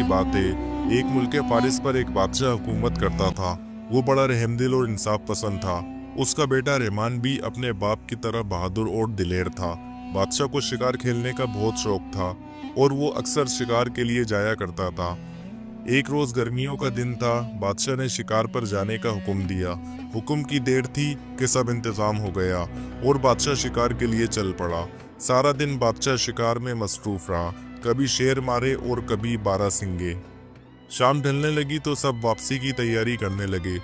की बात है। एक मुल्क फारिस पर एक बादशाह हुकूमत करता था। वो बड़ा रहमदिल और इंसाफ पसंद था। उसका बेटा रहमान भी अपने बाप की तरह बहादुर और दिलेर था। बादशाह को शिकार खेलने का बहुत शौक था और वो अक्सर शिकार के लिए जाया करता था। एक रोज गर्मियों का दिन था। बादशाह ने शिकार पर जाने का हुक्म दिया। हुक्म की देर थी कि सब इंतजाम हो गया और बादशाह शिकार के लिए चल पड़ा। सारा दिन बादशाह शिकार में मसरूफ रहा, कभी शेर मारे और कभी बारहसिंगे। शाम ढलने लगी तो सब वापसी की तैयारी करने लगे।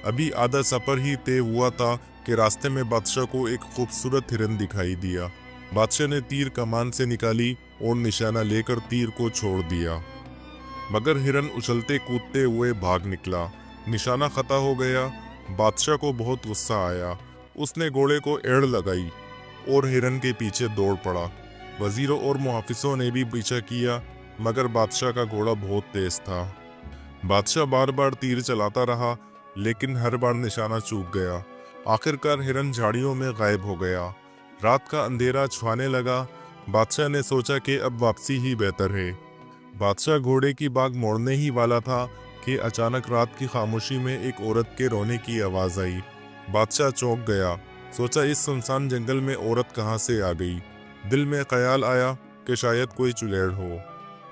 अभी आधा सफर ही तय हुआ था कि रास्ते में बादशाह को एक खूबसूरत हिरन दिखाई दिया। बादशाह ने तीर कमान से निकाली और निशाना लेकर तीर को छोड़ दिया, मगर हिरन उछलते कूदते हुए भाग निकला। निशाना खता हो गया। बादशाह को बहुत गुस्सा आया। उसने घोड़े को एड़ लगाई और हिरन के पीछे दौड़ पड़ा। वजीरों और मुहाफिजों ने भी पीछा किया, मगर बादशाह का घोड़ा बहुत तेज था। बादशाह बार बार तीर चलाता रहा, लेकिन हर बार निशाना चूक गया। आखिरकार हिरन झाड़ियों में गायब हो गया। रात का अंधेरा छुआने लगा। बादशाह ने सोचा कि अब वापसी ही बेहतर है। बादशाह घोड़े की बाग मोड़ने ही वाला था कि अचानक रात की खामोशी में एक औरत के रोने की आवाज आई। बादशाह चौंक गया। सोचा इस सुनसान जंगल में औरत कहाँ से आ गई। दिल में ख्याल आया कि शायद कोई चुड़ैल हो।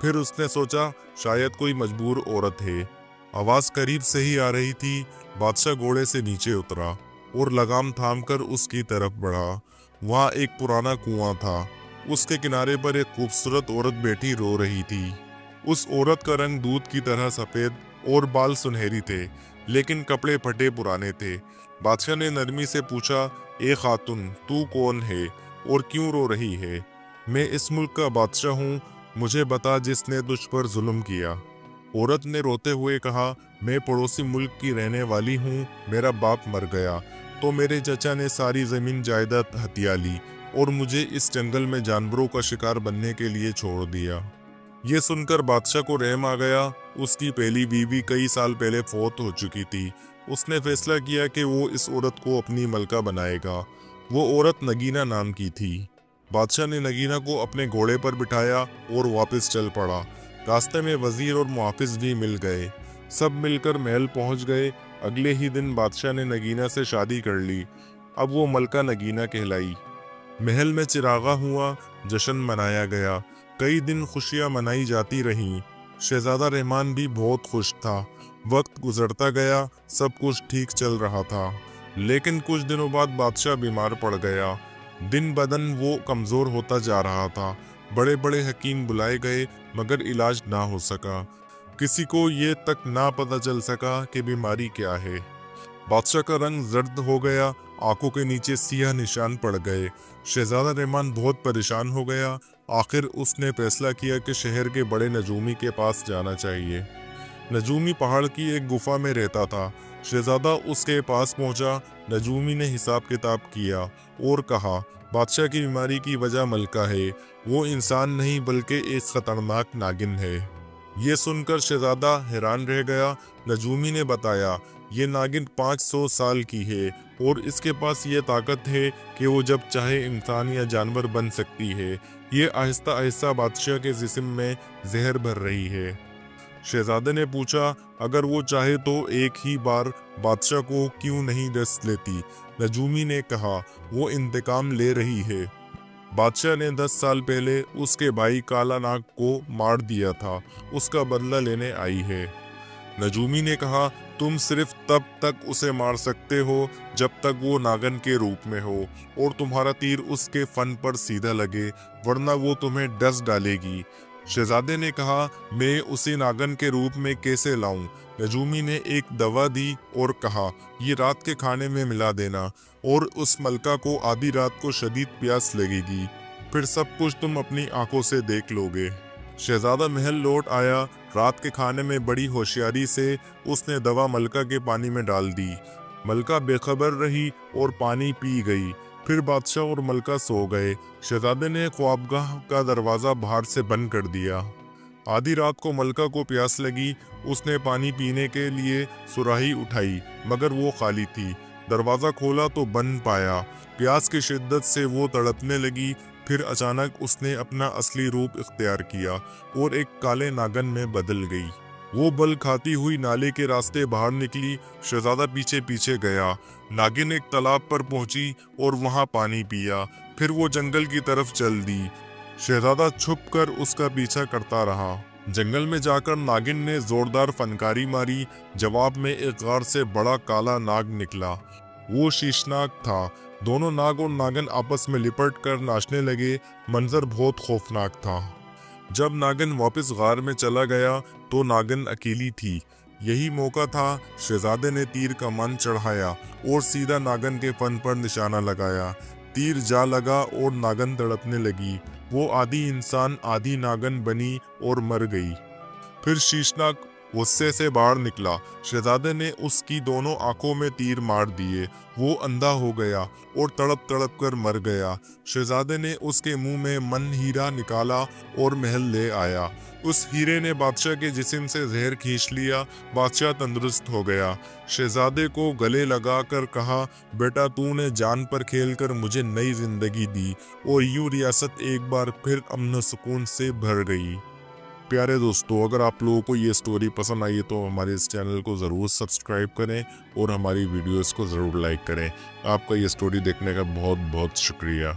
फिर उसने सोचा शायद कोई मजबूर औरत है। आवाज करीब से ही आ रही थी। बादशाह घोड़े से नीचे उतरा और लगाम थामकर उसकी तरफ बढ़ा। वहाँ एक पुराना कुआं था। उसके किनारे पर एक खूबसूरत औरत बैठी रो रही थी। उस औरत का रंग दूध की तरह सफेद और बाल सुनहरी थे, लेकिन कपड़े फटे पुराने थे। बादशाह ने नरमी से पूछा, ए खातून, तू कौन है और क्यों रो रही है? मैं इस मुल्क का बादशाह हूँ, मुझे बता जिसने तुझ पर जुल्म किया। औरत ने रोते हुए कहा, मैं पड़ोसी मुल्क की रहने वाली हूँ। मेरा बाप मर गया तो मेरे चचा ने सारी जमीन जायदाद हथिया ली और मुझे इस जंगल में जानवरों का शिकार बनने के लिए छोड़ दिया। ये सुनकर बादशाह को रहम आ गया। उसकी पहली बीवी कई साल पहले फौत हो चुकी थी। उसने फैसला किया कि वो इस औरत को अपनी मलका बनाएगा। वो औरत नगीना नाम की थी। बादशाह ने नगीना को अपने घोड़े पर बिठाया और वापस चल पड़ा। रास्ते में वजीर और मुहाफिज भी मिल गए। सब मिलकर महल पहुंच गए। अगले ही दिन बादशाह ने नगीना से शादी कर ली। अब वो मलका नगीना कहलाई। महल में चिरागा हुआ, जश्न मनाया गया। कई दिन खुशियां मनाई जाती रहीं। शहजादा रहमान भी बहुत खुश था। वक्त गुजरता गया, सब कुछ ठीक चल रहा था। लेकिन कुछ दिनों बाद बादशाह बीमार पड़ गया। दिन बदन वो कमज़ोर होता जा रहा था। बड़े बड़े हकीम बुलाए गए, मगर इलाज ना हो सका। किसी को ये तक ना पता चल सका कि बीमारी क्या है। बादशाह का रंग जर्द हो गया, आंखों के नीचे सियाह निशान पड़ गए। शहजादा रहमान बहुत परेशान हो गया। आखिर उसने फैसला किया कि शहर के बड़े नजूमी के पास जाना चाहिए। नजूमी पहाड़ की एक गुफा में रहता था। शहजादा उसके पास पहुंचा। नजूमी ने हिसाब किताब किया और कहा, बादशाह की बीमारी की वजह मलका है। वो इंसान नहीं बल्कि एक खतरनाक नागिन है। ये सुनकर शहजादा हैरान रह गया। नजूमी ने बताया, ये नागिन 500 साल की है और इसके पास ये ताकत है कि वो जब चाहे इंसान या जानवर बन सकती है। ये आहिस्ता आहिस्ता बादशाह के जिस्म में जहर भर रही है। शहजादे ने पूछा, अगर वो चाहे तो एक ही बार बादशाह को क्यों नहीं डस लेती? नजूमी ने कहा, वो इंतकाम ले रही है। बादशाह ने 10 साल पहले उसके भाई काला नाग को मार दिया था, उसका बदला लेने आई है। नजूमी ने कहा, तुम सिर्फ तब तक उसे मार सकते हो जब तक वो नागन के रूप में हो और तुम्हारा तीर उसके फन पर सीधा लगे, वरना वो तुम्हें डस डालेगी। शहजादे ने कहा, मैं उसे नागन के रूप में कैसे लाऊं? नजूमी ने एक दवा दी और कहा, ये रात के खाने में मिला देना और उस मलका को आधी रात को शदीद प्यास लगेगी, फिर सब कुछ तुम अपनी आंखों से देख लोगे। शहजादा महल लौट आया। रात के खाने में बड़ी होशियारी से उसने दवा मलका के पानी में डाल दी। मलका बेखबर रही और पानी पी गई। फिर बादशाह और मलका सो गए। शहजादे ने ख्वाबगाह का दरवाज़ा बाहर से बंद कर दिया। आधी रात को मलका को प्यास लगी। उसने पानी पीने के लिए सुराही उठाई, मगर वो खाली थी। दरवाज़ा खोला तो बंद पाया। प्यास की शिद्दत से वो तड़पने लगी। फिर अचानक उसने अपना असली रूप इख्तियार किया और एक काले नागन में बदल गई। वो बल खाती हुई नाले के रास्ते बाहर निकली। शहजादा पीछे पीछे गया। नागिन एक तालाब पर पहुंची और वहां पानी पिया। फिर वो जंगल की तरफ चल दी। शहजादा छुपकर उसका पीछा करता रहा। जंगल में जाकर नागिन ने जोरदार फनकारी मारी। जवाब में एक गार से बड़ा काला नाग निकला। वो शीशनाक था। दोनों नाग और नागिन आपस में लिपट कर नाचने लगे। मंजर बहुत खौफनाक था। जब नागिन वापस गार में चला गया तो नागिन अकेली थी। यही मौका था। शहजादे ने तीर का मन चढ़ाया और सीधा नागिन के फन पर निशाना लगाया। तीर जा लगा और नागिन तड़पने लगी। वो आधी इंसान आधी नागिन बनी और मर गई। फिर शीशनाक गुस्से से बाहर निकला। शहजादे ने उसकी दोनों आंखों में तीर मार दिए। वो अंधा हो गया और तड़प तड़प कर मर गया। शहजादे ने उसके मुंह में मन हीरा निकाला और महल ले आया। उस हीरे ने बादशाह के जिस्म से जहर खींच लिया। बादशाह तंदुरुस्त हो गया। शहजादे को गले लगा कर कहा, बेटा तूने जान पर खेलकर मुझे नई जिंदगी दी। और यूं रियासत एक बार फिर अमन सुकून से भर गई। प्यारे दोस्तों, अगर आप लोगों को ये स्टोरी पसंद आई है तो हमारे इस चैनल को ज़रूर सब्सक्राइब करें और हमारी वीडियोस को ज़रूर लाइक करें। आपका ये स्टोरी देखने का बहुत बहुत शुक्रिया।